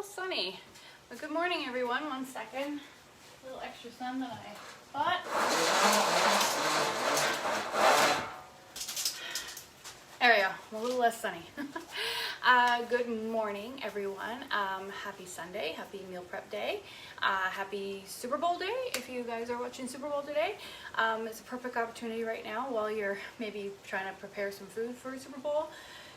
sunny. But good morning, everyone. 1 second. A little extra sun that I bought. There we go. A little less sunny. Good morning, everyone. Happy Sunday. Happy meal prep day. Happy Super Bowl day. If you guys are watching Super Bowl today, it's a perfect opportunity right now while you're maybe trying to prepare some food for Super Bowl.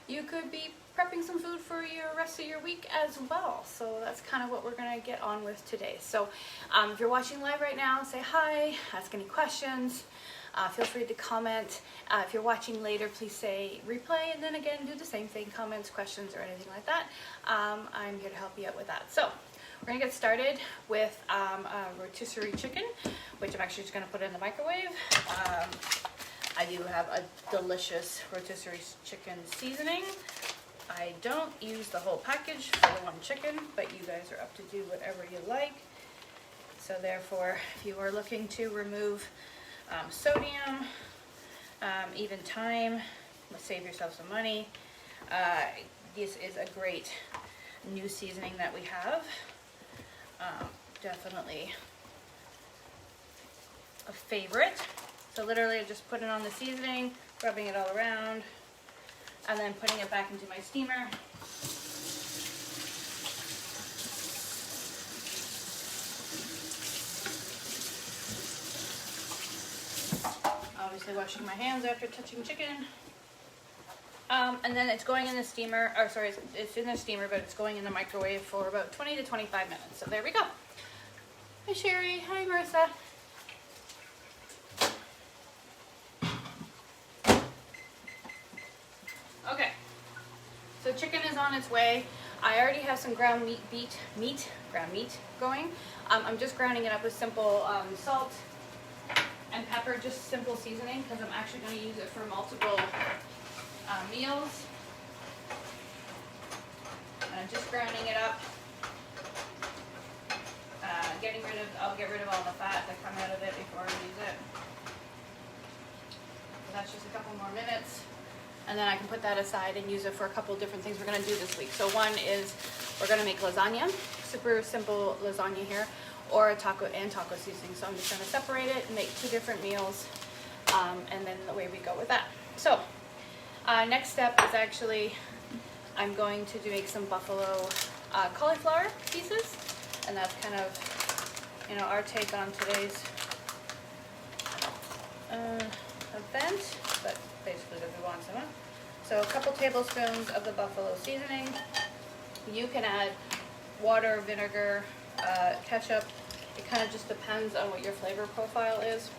You could be prepping some food for your rest of your week as well. So that's kind of what we're going to get on with today. So if you're watching live right now, say hi, ask any questions. Feel free to comment. If you're watching later, please say replay, and then again, do the same thing, comments, questions, or anything like that. I'm here to help you out with that. So we're going to get started with a rotisserie chicken, which I'm actually just going to put in the microwave. I do have a delicious rotisserie chicken seasoning. I don't use the whole package for the one chicken, but you guys are up to do whatever you like. So therefore, if you are looking to remove sodium, even time, let's save yourself some money. This is a great new seasoning that we have. Definitely a favorite. So literally I just put it on the seasoning, rubbing it all around, and then putting it back into my steamer. Obviously washing my hands after touching chicken. And then it's going in the steamer, or sorry, it's in the steamer, but it's going in the microwave for about 20 to 25 minutes. So there we go. Hi Sherry, hi Marissa. Okay, so chicken is on its way. I already have some ground meat going. I'm just grounding it up with simple salt and pepper, just simple seasoning, because I'm actually going to use it for multiple meals. And I'm just grounding it up, I'll get rid of all the fat that come out of it before I use it. So that's just a couple more minutes. And then I can put that aside and use it for a couple of different things we're going to do this week. So one is we're going to make lasagna, super simple lasagna here, or a taco seasoning. So I'm just going to separate it and make 2 different meals, and then away we go with that. So next step is actually I'm going to make some buffalo cauliflower pieces, and that's kind of, you know, our take on today's event, but basically that we want some. So a couple tablespoons of the buffalo seasoning. You can add water, vinegar, ketchup. It kind of just depends on what your flavor profile is.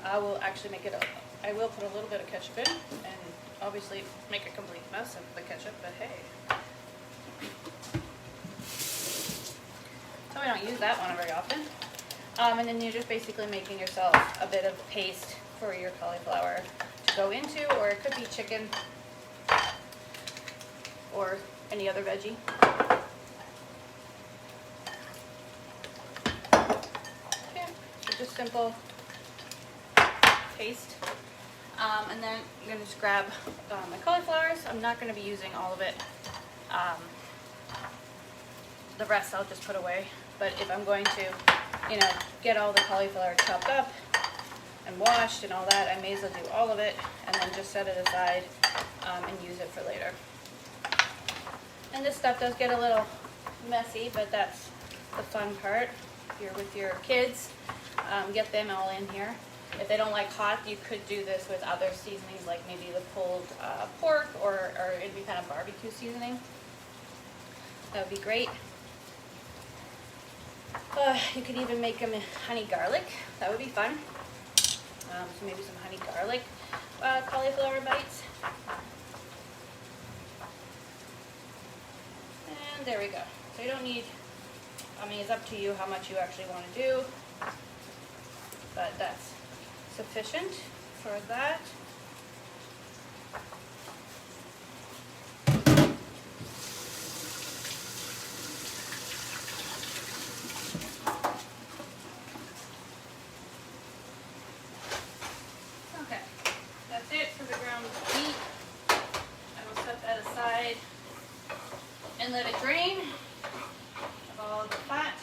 I will actually I will put a little bit of ketchup in, and obviously make a complete mess of the ketchup, but hey. So we don't use that one very often. And then you're just basically making yourself a bit of paste for your cauliflower to go into, or it could be chicken or any other veggie. Okay, so just simple paste. And then I'm going to just grab my cauliflowers. I'm not going to be using all of it. The rest I'll just put away. But if I'm going to, you know, get all the cauliflower chopped up and washed and all that, I may as well do all of it and then just set it aside and use it for later. And this stuff does get a little messy, but that's the fun part. If you're with your kids, get them all in here. If they don't like hot, you could do this with other seasonings, like maybe the pulled pork or any kind of barbecue seasoning. That would be great. You could even make them honey garlic. That would be fun. So maybe some honey garlic cauliflower bites. And there we go. So you don't need, I mean, it's up to you how much you actually want to do, but that's sufficient for that. Okay, that's it for the ground meat. I will set that aside. and let it drain of all of the fat.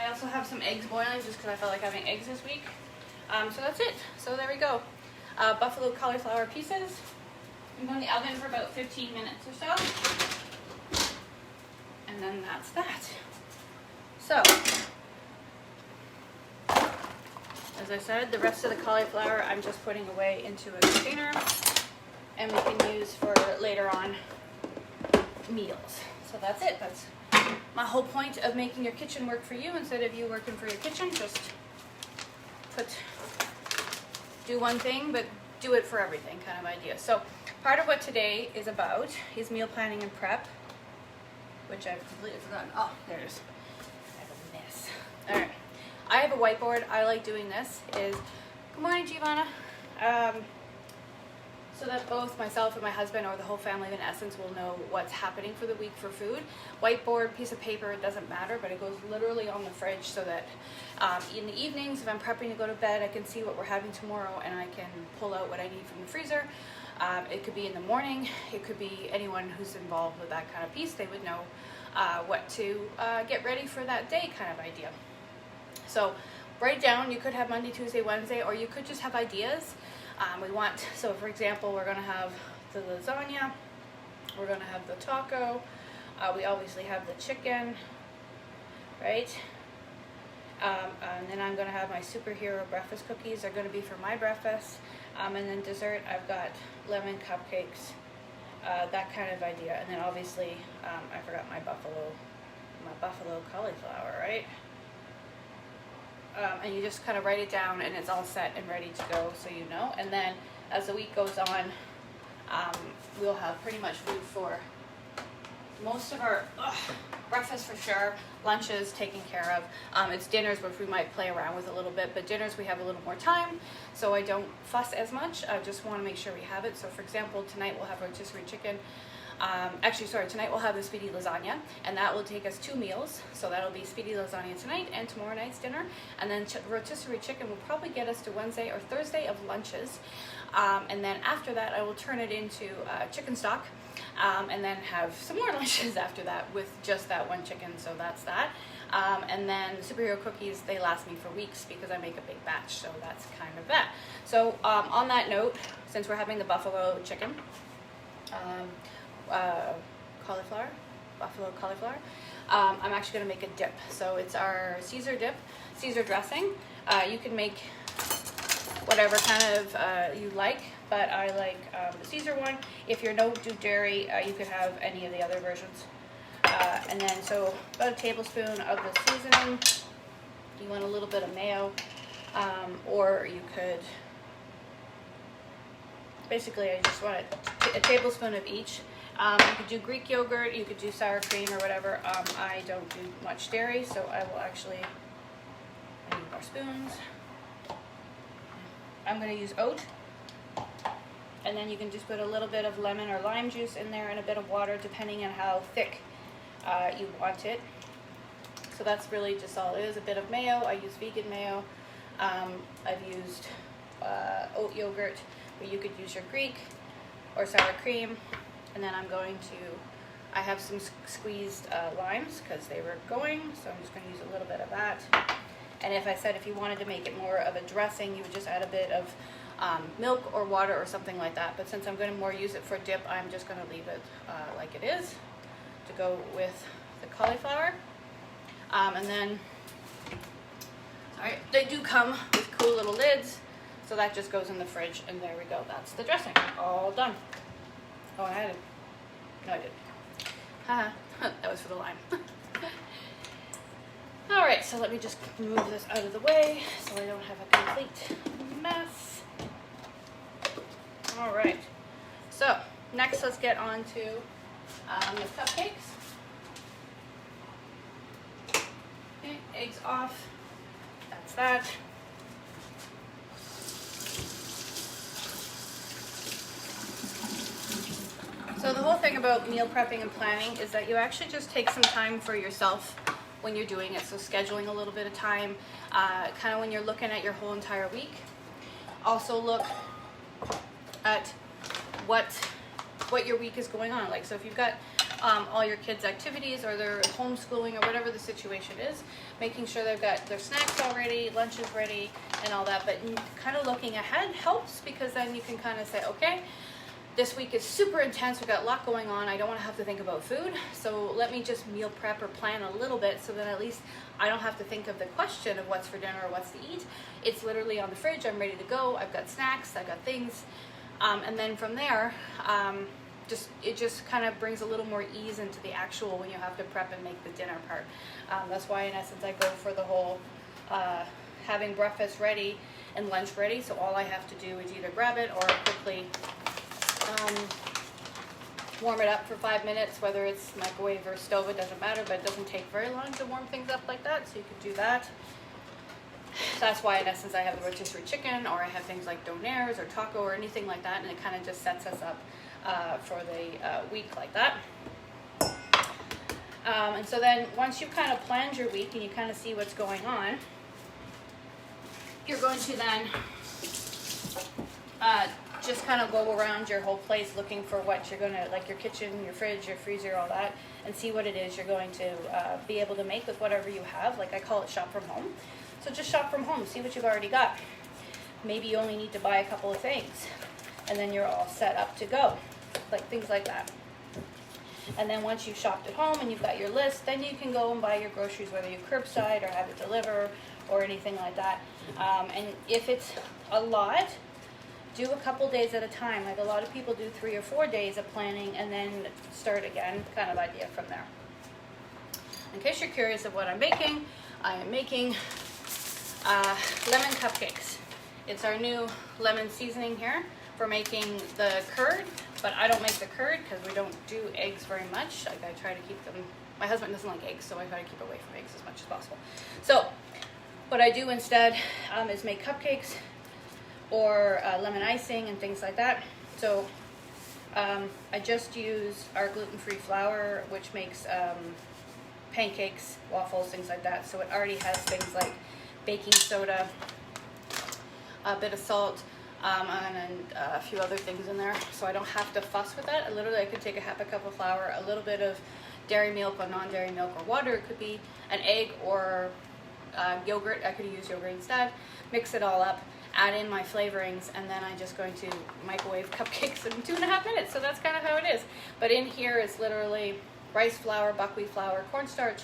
I also have some eggs boiling just because I felt like having eggs this week. So that's it. So there we go. Buffalo cauliflower pieces. I'm going in the oven for about 15 minutes or so. And then that's that. So, as I said, the rest of the cauliflower I'm just putting away into a container, and we can use for later on meals. So that's it. That's my whole point of making your kitchen work for you instead of you working for your kitchen. Just do one thing, but do it for everything kind of idea. So part of what today is about is meal planning and prep, which I've completely forgotten. Oh, there it is. I have a mess. All right. I have a whiteboard. I like doing this. Good morning, Giovanna. So that both myself and my husband or the whole family in essence will know what's happening for the week for food. Whiteboard, piece of paper, it doesn't matter, but it goes literally on the fridge so that in the evenings, if I'm prepping to go to bed, I can see what we're having tomorrow and I can pull out what I need from the freezer. It could be in the morning. It could be anyone who's involved with that kind of piece. They would know what to get ready for that day kind of idea. So write it down. You could have Monday, Tuesday, Wednesday, or you could just have ideas. So for example, we're going to have the lasagna, we're going to have the taco, we obviously have the chicken, right? And then I'm going to have my superhero breakfast cookies are going to be for my breakfast. And then dessert, I've got lemon cupcakes, that kind of idea. And then obviously, I forgot my buffalo cauliflower, right? And you just kind of write it down and it's all set and ready to go so you know. And then as the week goes on, we'll have pretty much food for most of our breakfast for sure, lunches taken care of. It's dinners which we might play around with a little bit, but dinners we have a little more time, so I don't fuss as much. I just want to make sure we have it. So for example, tonight we'll have rotisserie chicken. Tonight we'll have the speedy lasagna, and that will take us 2 meals. So that'll be speedy lasagna tonight and tomorrow night's dinner. And then rotisserie chicken will probably get us to Wednesday or Thursday of lunches. And then after that, I will turn it into chicken stock, and then have some more lunches after that with just that one chicken. So that's that. And then superhero cookies, they last me for weeks because I make a big batch. So that's kind of that. So on that note, since we're having the buffalo chicken, buffalo cauliflower, I'm actually going to make a dip. So it's our Caesar dip, Caesar dressing. You can make whatever kind of you like, but I like the Caesar one. If you don't do dairy, you could have any of the other versions. And then so about a tablespoon of the seasoning. You want a little bit of mayo, or you could, basically I just want a tablespoon of each. You could do Greek yogurt, you could do sour cream or whatever. I don't do much dairy, so I will actually, I need more spoons. I'm going to use oat. And then you can just put a little bit of lemon or lime juice in there and a bit of water depending on how thick you want it. So that's really just all it is. A bit of mayo. I use vegan mayo. I've used oat yogurt, but you could use your Greek or sour cream. And then I have some squeezed limes because they were going, so I'm just going to use a little bit of that. And if you wanted to make it more of a dressing, you would just add a bit of milk or water or something like that. But since I'm going to more use it for dip, I'm just going to leave it like it is to go with the cauliflower. And then, they do come with cool little lids, so that just goes in the fridge, and there we go. That's the dressing, all done. Oh, I had it. No, I didn't. Haha, that was for the lime. All right, so let me just move this out of the way so I don't have a complete mess. All right, so next let's get on to the cupcakes. Okay, eggs off. That's that. So the whole thing about meal prepping and planning is that you actually just take some time for yourself when you're doing it. So scheduling a little bit of time, kind of when you're looking at your whole entire week. Also look at what what your week is going on. Like, so if you've got all your kids' activities or they're homeschooling or whatever the situation is, making sure they've got their snacks all ready, lunches ready, and all that. But kind of looking ahead helps, because then you can kind of say, okay, this week is super intense. We've got a lot going on. I don't want to have to think about food. So let me just meal prep or plan a little bit, so then at least I don't have to think of the question of what's for dinner or what's to eat. It's literally on the fridge. I'm ready to go. I've got snacks. I've got things. And then from there, it just kind of brings a little more ease into the actual when you have to prep and make the dinner part. That's why in essence I go for the whole having breakfast ready and lunch ready. So all I have to do is either grab it or quickly warm it up for 5 minutes, whether it's microwave or stove, it doesn't matter, but it doesn't take very long to warm things up like that, so you can do that. That's why in essence I have the rotisserie chicken, or I have things like donaires or taco or anything like that, and it kind of just sets us up for the week like that. And so then once you kind of planned your week and you kind of see what's going on, you're going to then just kind of go around your whole place looking for what you're going to, like your kitchen, your fridge, your freezer, all that, and see what it is you're going to be able to make with whatever you have. Like I call it shop from home. So just shop from home, see what you've already got. Maybe you only need to buy a couple of things, and then you're all set up to go, like things like that. And then once you've shopped at home and you've got your list, then you can go and buy your groceries, whether you curbside or have it deliver or anything like that. And if it's a lot, do a couple days at a time. Like a lot of people do 3 or 4 days of planning and then start again, kind of idea from there. In case you're curious of what I'm making, I am making lemon cupcakes. It's our new lemon seasoning here for making the curd, but I don't make the curd because we don't do eggs very much. Like I try to keep them, my husband doesn't like eggs, so I try to keep away from eggs as much as possible. So what I do instead is make cupcakes or lemon icing and things like that. So I just use our gluten-free flour, which makes pancakes, waffles, things like that. So it already has things like baking soda, a bit of salt, and a few other things in there. So I don't have to fuss with that. I could take a half a cup of flour, a little bit of dairy milk or non-dairy milk or water. It could be an egg or yogurt. I could use yogurt instead. Mix it all up, add in my flavorings, and then I'm just going to microwave cupcakes in 2.5 minutes. So that's kind of how it is. But in here is literally rice flour, buckwheat flour, cornstarch,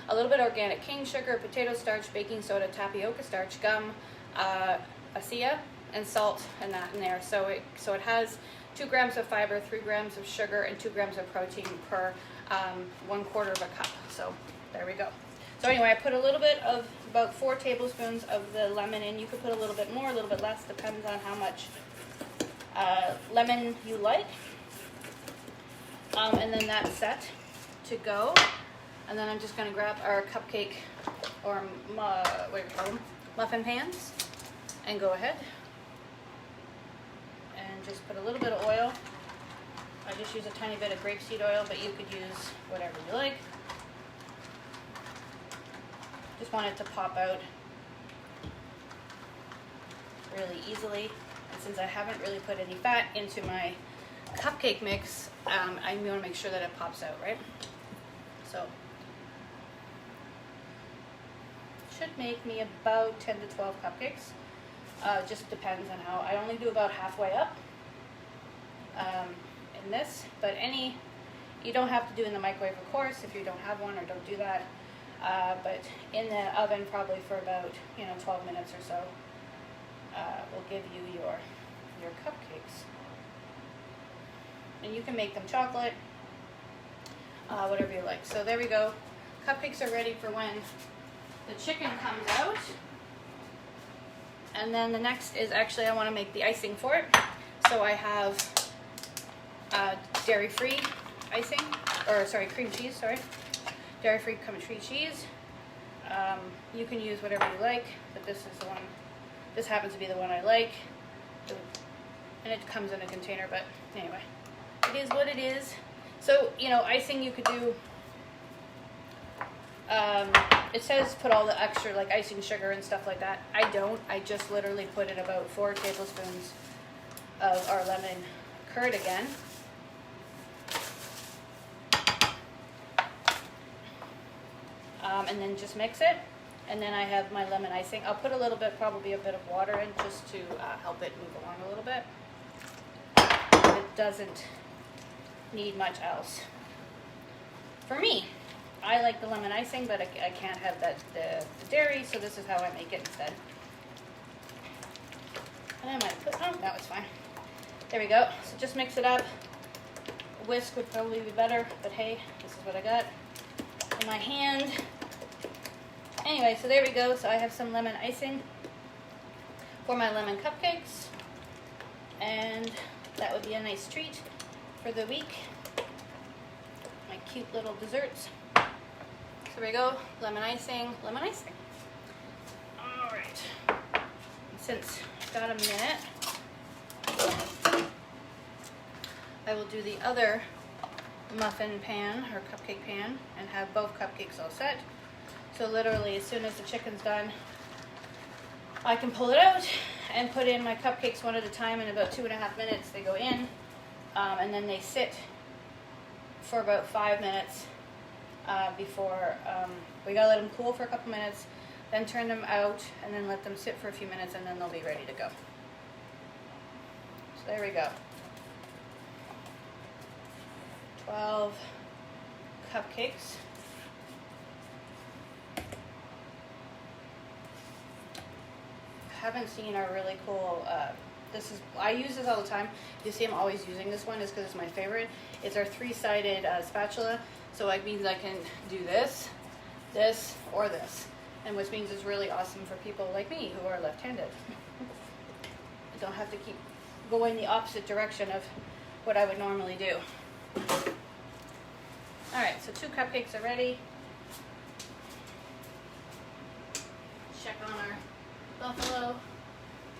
a little bit of organic cane sugar, potato starch, baking soda, tapioca starch, gum, acai, and salt, and that in there. So it has 2 grams of fiber, 3 grams of sugar, and 2 grams of protein per 1/4 of a cup. So there we go. So anyway, I put a little bit of about 4 tablespoons of the lemon in. You could put a little bit more, a little bit less, depends on how much lemon you like. And then that's set to go. And then I'm just going to grab our cupcake or what do you call them? Muffin pans and go ahead and just put a little bit of oil. I just use a tiny bit of grapeseed oil, but you could use whatever you like. Just want it to pop out really easily. And since I haven't really put any fat into my cupcake mix, I want to make sure that it pops out, right? So should make me about 10 to 12 cupcakes. Just depends on how. I only do about halfway up in this, but you don't have to do in the microwave, of course, if you don't have one, or don't do that. But in the oven probably for about 12 minutes or so will give you your cupcakes. And you can make them chocolate, whatever you like. So there we go. Cupcakes are ready for when the chicken comes out. And then the next is actually I want to make the icing for it. So I have dairy-free icing, or sorry, cream cheese, sorry. Dairy-free cream cheese. You can use whatever you like, but this is the one, this happens to be the one I like. And it comes in a container, but anyway, it is what it is. So, icing you could do, it says put all the extra like icing sugar and stuff like that. I don't. I just literally put in about 4 tablespoons of our lemon curd again. and then just mix it. And then I have my lemon icing. I'll put a little bit, probably a bit of water in just to help it move along a little bit. It doesn't need much else. For me, I like the lemon icing, but I can't have the dairy, so this is how I make it instead. And I might put, oh, no, it's fine. There we go. So just mix it up. A whisk would probably be better, but hey, this is what I got in my hand. Anyway, so there we go. So I have some lemon icing for my lemon cupcakes, and that would be a nice treat for the week. My cute little desserts. So there we go. Lemon icing, lemon icing. All right. Since I've got a minute, I will do the other muffin pan or cupcake pan and have both cupcakes all set. So literally as soon as the chicken's done, I can pull it out and put in my cupcakes one at a time. In about 2.5 minutes they go in, and then they sit for about 5 minutes before we gotta let them cool for a couple minutes, then turn them out and then let them sit for a few minutes, and then they'll be ready to go. So there we go. 12 cupcakes. Haven't seen a really cool, I use this all the time. You see I'm always using this one is because it's my favorite. It's our 3-sided spatula, so it means I can do this, this, or this. And which means it's really awesome for people like me who are left-handed. I don't have to keep going the opposite direction of what I would normally do. Alright, so 2 cupcakes are ready. Check on our buffalo.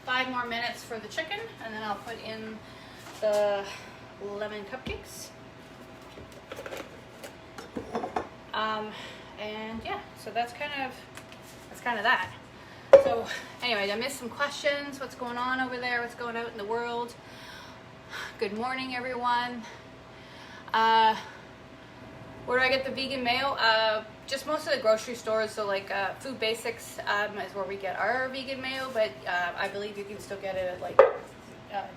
5 more minutes for the chicken, and then I'll put in the lemon cupcakes. And yeah, so that's kind of that. So anyway, I missed some questions. What's going on over there? What's going out in the world? Good morning, everyone. Where do I get the vegan mayo? Just most of the grocery stores, so like Food Basics is where we get our vegan mayo, but I believe you can still get it at like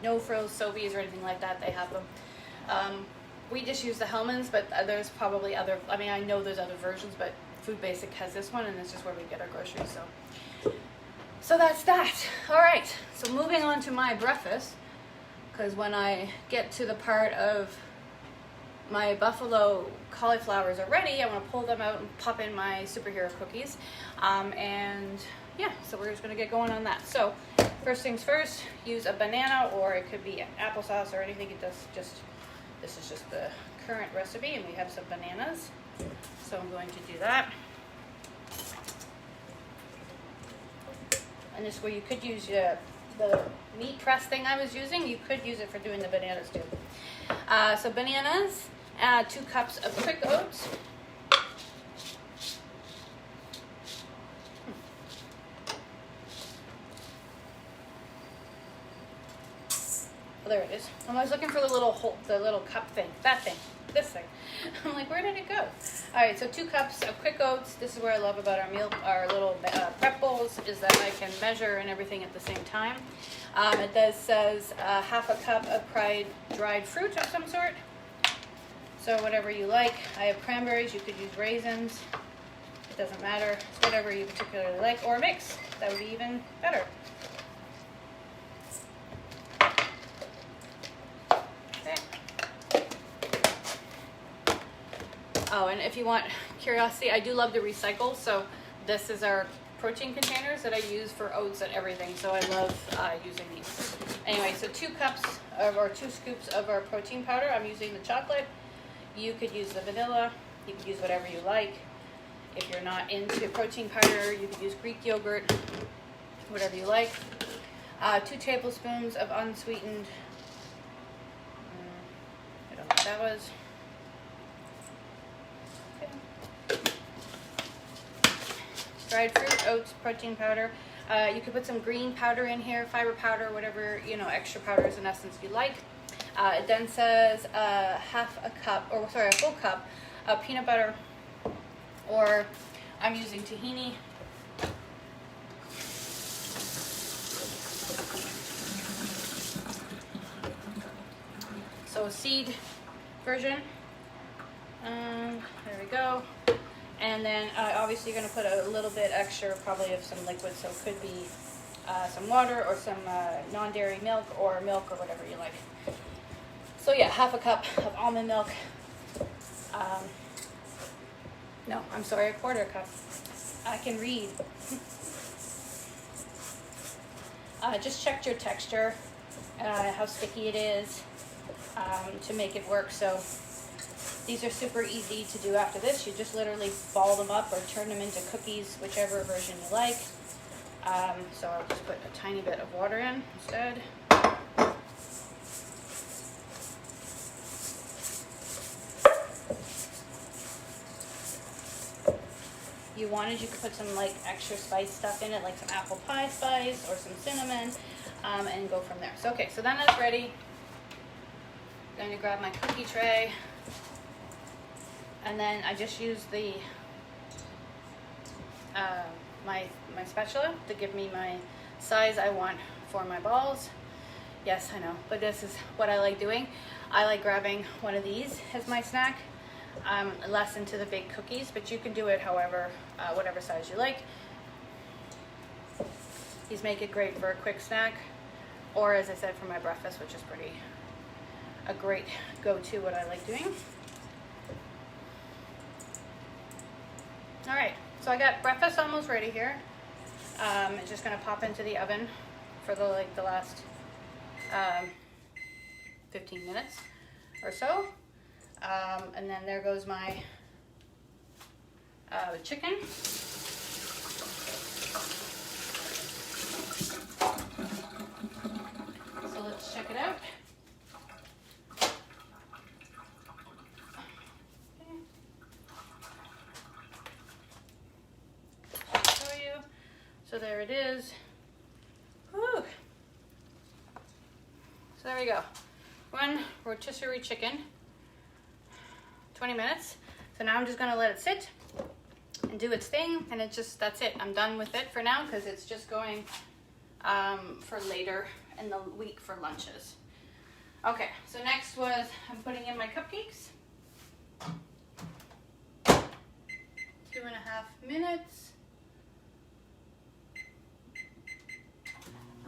No Frills, Sobeys, or anything like that. They have them. We just use the Hellmann's, but there's probably other, I mean, I know there's other versions, but Food Basic has this one, and it's just where we get our groceries. So that's that. All right, so moving on to my breakfast, because when I get to the part of my buffalo cauliflowers are ready, I want to pull them out and pop in my superhero cookies. And yeah, so we're just going to get going on that. So first things first, use a banana, or it could be applesauce or anything. It does just, this is just the current recipe, and we have some bananas. So I'm going to do that. And this way you could use the meat press thing I was using. You could use it for doing the bananas too. So bananas, 2 cups of quick oats. Oh, there it is. I was looking for the little cup thing, this thing. I'm like, where did it go? All right, so 2 cups of quick oats. This is what I love about our little prep bowls, is that I can measure and everything at the same time. It says half a cup of dried fruit of some sort. So whatever you like. I have cranberries. You could use raisins. It doesn't matter. It's whatever you particularly like, or a mix. That would be even better. Oh, and if you want curiosity, I do love to recycle, so this is our protein containers that I use for oats and everything, so I love using these. Anyway, so 2 cups or 2 scoops of our protein powder. I'm using the chocolate. You could use the vanilla. You could use whatever you like. If you're not into protein powder, you could use Greek yogurt, whatever you like. 2 tablespoons of unsweetened, I don't know what that was. Dried fruit, oats, protein powder. You could put some green powder in here, fiber powder, whatever, extra powders in essence you like. It then says a full cup of peanut butter, or I'm using tahini. So seed version. There we go. And then obviously you're going to put a little bit extra probably of some liquid, so it could be some water or some non-dairy milk or whatever you like. So yeah, half a cup of almond milk. No, I'm sorry, a quarter cup. I can read. Just check your texture, how sticky it is, to make it work. So these are super easy to do after this. You just literally ball them up or turn them into cookies, whichever version you like. So I'll just put a tiny bit of water in instead. You wanted, you could put some like extra spice stuff in it, like some apple pie spice or some cinnamon, and go from there. So okay, so then that's ready. I'm going to grab my cookie tray, and then I just use the my spatula to give me my size I want for my balls. Yes, I know, but this is what I like doing. I like grabbing one of these as my snack. Less into the big cookies, but you can do it however, whatever size you like. These make it great for a quick snack, or as I said, for my breakfast, which is a great go-to, what I like doing. All right, so I got breakfast almost ready here. It's just gonna pop into the oven for the last 15 minutes or so. And then there goes my chicken. So let's check it out. Okay. Show you. So there it is. Whew. So there we go. One rotisserie chicken. 20 minutes. So now I'm just gonna let it sit and do its thing, and that's it. I'm done with it for now because it's just going for later in the week for lunches. Okay, so next was I'm putting in my cupcakes. 2.5 minutes.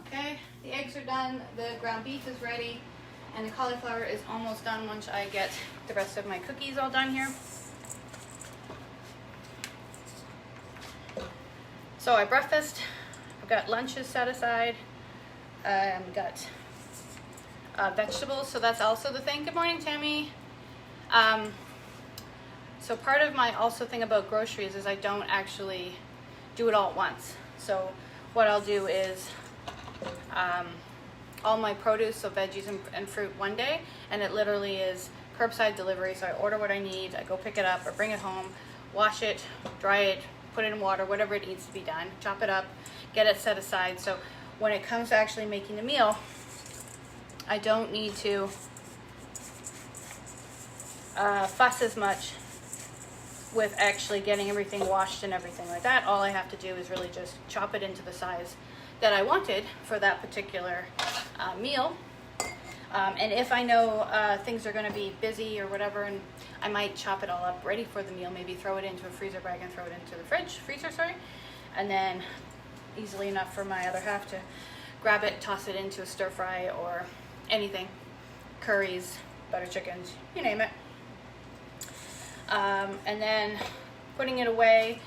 Okay, the eggs are done, the ground beef is ready, and the cauliflower is almost done once I get the rest of my cookies all done here. So I breakfast, I've got lunches set aside, got vegetables, so that's also the thing. Good morning, Tammy. So part of my also thing about groceries is I don't actually do it all at once. So what I'll do is all my produce, so veggies and fruit one day, and it literally is curbside delivery. So I order what I need, I go pick it up or bring it home, wash it, dry it, put it in water, whatever it needs to be done, chop it up, get it set aside. So when it comes to actually making the meal, I don't need to fuss as much with actually getting everything washed and everything like that. All I have to do is really just chop it into the size that I wanted for that particular meal. And if I know things are going to be busy or whatever, and I might chop it all up ready for the meal, maybe throw it into a freezer bag and throw it into the freezer, and then easily enough for my other half to grab it, toss it into a stir fry or anything, curries, butter chickens, you name it. And then putting it away,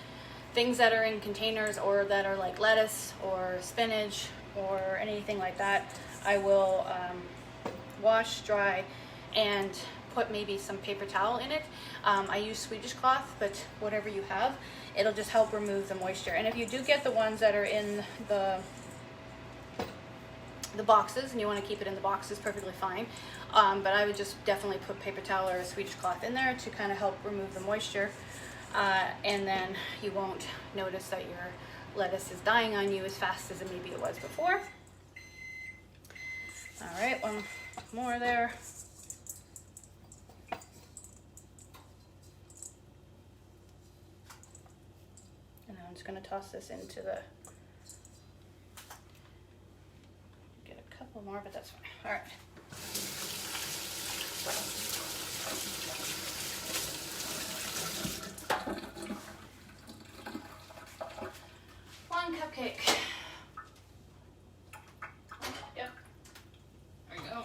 things that are in containers or that are like lettuce or spinach or anything like that, I will wash, dry, and put maybe some paper towel in it. I use Swedish cloth, but whatever you have, it'll just help remove the moisture. And if you do get the ones that are in the boxes and you want to keep it in the boxes, perfectly fine. But I would just definitely put paper towel or a Swedish cloth in there to kind of help remove the moisture. And then you won't notice that your lettuce is dying on you as fast as maybe it was before. All right, one more there. I'm just gonna toss this into the, get a couple more, but that's fine. All right. One cupcake. Yep. There we go.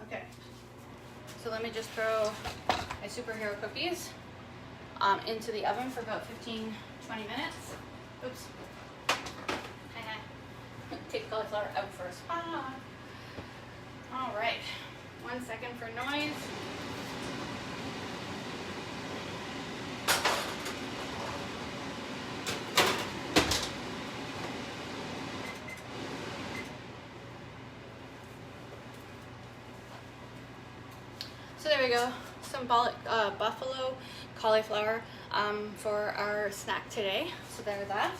Okay. So let me just throw my superhero cookies into the oven for about 15-20 minutes. Oops. Take the cauliflower out first. Ah. All right. 1 second for noise. So there we go. Some buffalo cauliflower for our snack today. So there's that.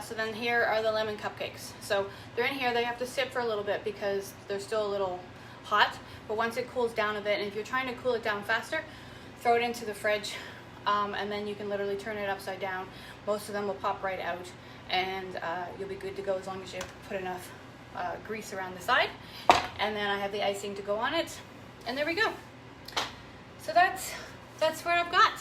So then here are the lemon cupcakes. So they're in here. They have to sit for a little bit because they're still a little hot. But once it cools down a bit, and if you're trying to cool it down faster, throw it into the fridge, and then you can literally turn it upside down. Most of them will pop right out, and you'll be good to go as long as you put enough grease around the side. And then I have the icing to go on it, and there we go. So that's what I've got.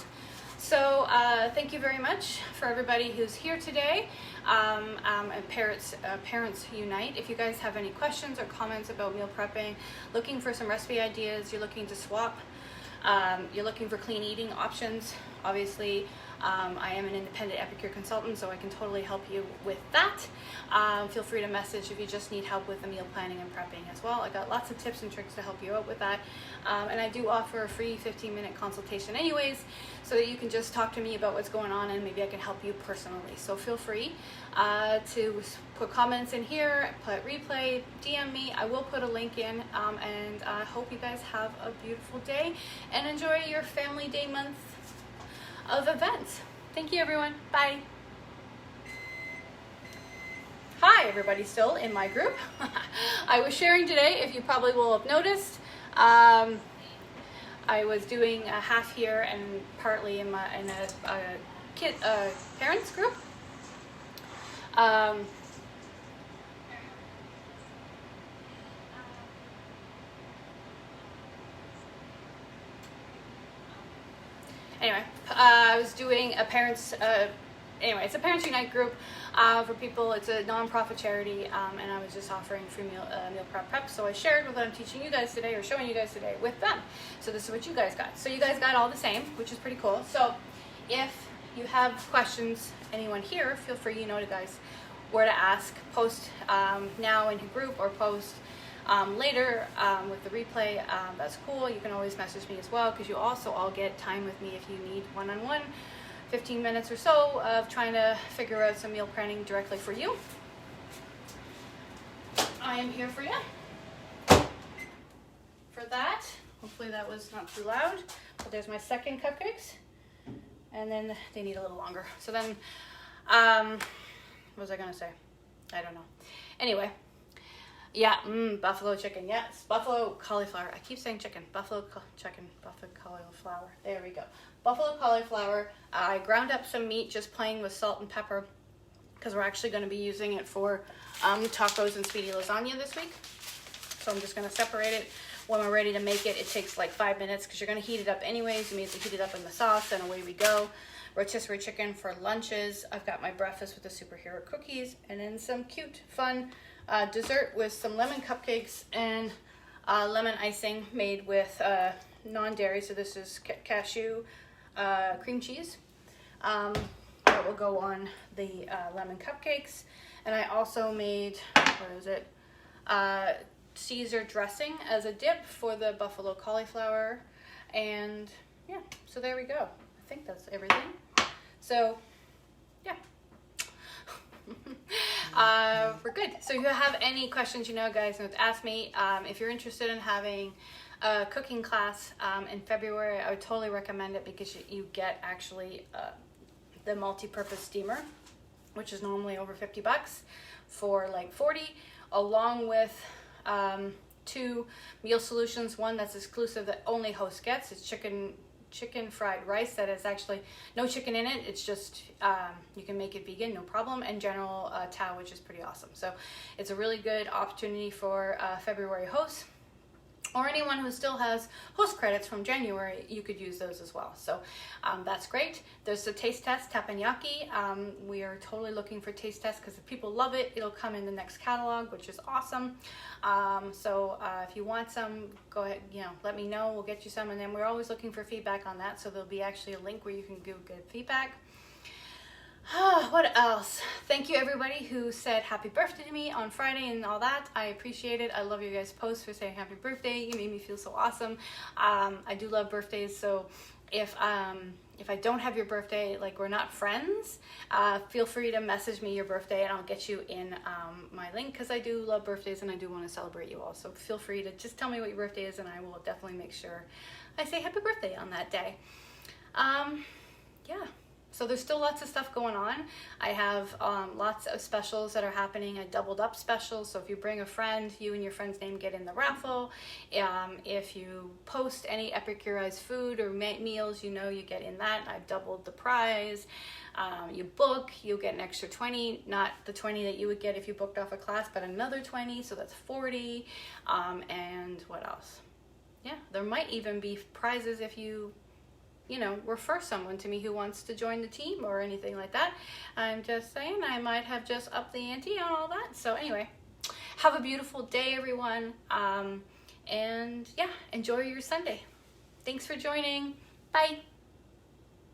So thank you very much for everybody who's here today, and Parents Unite. If you guys have any questions or comments about meal prepping, looking for some recipe ideas, you're looking to swap, you're looking for clean eating options, obviously I am an independent Epicure consultant, so I can totally help you with that. Feel free to message if you just need help with the meal planning and prepping as well. I got lots of tips and tricks to help you out with that. And I do offer a free 15-minute consultation anyways, so that you can just talk to me about what's going on and maybe I can help you personally. So feel free to put comments in here, put replay, DM me. I will put a link in, and I hope you guys have a beautiful day and enjoy your family day month of events. Thank you, everyone. Bye. Hi, everybody still in my group. I was sharing today, if you probably will have noticed, I was doing a half here and partly in a kid parents group. Anyway, I was doing a parents, it's a Parents Unite group for people. It's a non-profit charity, and I was just offering free meal prep. So I shared what I'm teaching you guys today, or showing you guys today, with them. So this is what you guys got. So you guys got all the same, which is pretty cool. So if you have questions, anyone here, feel free, you know, to guys, where to ask. Post now in your group, or post later with the replay. That's cool. You can always message me as well, because you also all get time with me if you need one-on-one, 15 minutes or so of trying to figure out some meal planning directly for you. I am here for you for that. Hopefully that was not too loud. But there's my second cupcakes, and then they need a little longer. So then, what was I gonna say? I don't know. Anyway. Yeah, buffalo chicken, yes. Buffalo cauliflower. I keep saying chicken. Buffalo chicken, buffalo cauliflower. There we go. Buffalo cauliflower. I ground up some meat, just playing with salt and pepper, because we're actually going to be using it for tacos and speedy lasagna this week. So I'm just going to separate it. When we're ready to make it, it takes like 5 minutes, because you're going to heat it up anyways. You immediately heat it up in the sauce, and away we go. Rotisserie chicken for lunches. I've got my breakfast with the superhero cookies, and then some cute, fun dessert with some lemon cupcakes and lemon icing made with non-dairy. So this is cashew cream cheese that will go on the lemon cupcakes. And I also made, Caesar dressing as a dip for the buffalo cauliflower. And yeah, so there we go. I think that's everything. So yeah. We're good. So if you have any questions, you know, guys, ask me. If you're interested in having a cooking class in February, I would totally recommend it, because you get actually the multi-purpose steamer, which is normally over $50 for like 40, along with 2 meal solutions. One that's exclusive that only host gets. It's chicken fried rice that is actually no chicken in it. It's just you can make it vegan, no problem, and general tao, which is pretty awesome. So it's a really good opportunity for February hosts, or anyone who still has host credits from January. You could use those as well. So that's great. There's the taste test, teppanyaki. We are totally looking for taste tests because if people love it, it'll come in the next catalog, which is awesome. So if you want some, go ahead, let me know. We'll get you some. And then we're always looking for feedback on that. So there'll be actually a link where you can give good feedback. What else? Thank you everybody who said happy birthday to me on Friday and all that. I appreciate it. I love your guys' posts for saying happy birthday. You made me feel so awesome. I do love birthdays, so if I don't have your birthday, like we're not friends, feel free to message me your birthday and I'll get you in my link, because I do love birthdays and I do want to celebrate you all. So feel free to just tell me what your birthday is and I will definitely make sure I say happy birthday on that day. Yeah. So there's still lots of stuff going on. I have lots of specials that are happening. I doubled up specials. So if you bring a friend, you and your friend's name get in the raffle. If you post any Epicurized food or meals, you get in that. I've doubled the prize. You book, you'll get an extra 20, not the 20 that you would get if you booked off a class, but another 20, so that's 40. And what else? Yeah, there might even be prizes if you refer someone to me who wants to join the team or anything like that. I'm just saying, I might have just upped the ante on all that. So anyway, have a beautiful day, everyone. And yeah, enjoy your Sunday. Thanks for joining. Bye.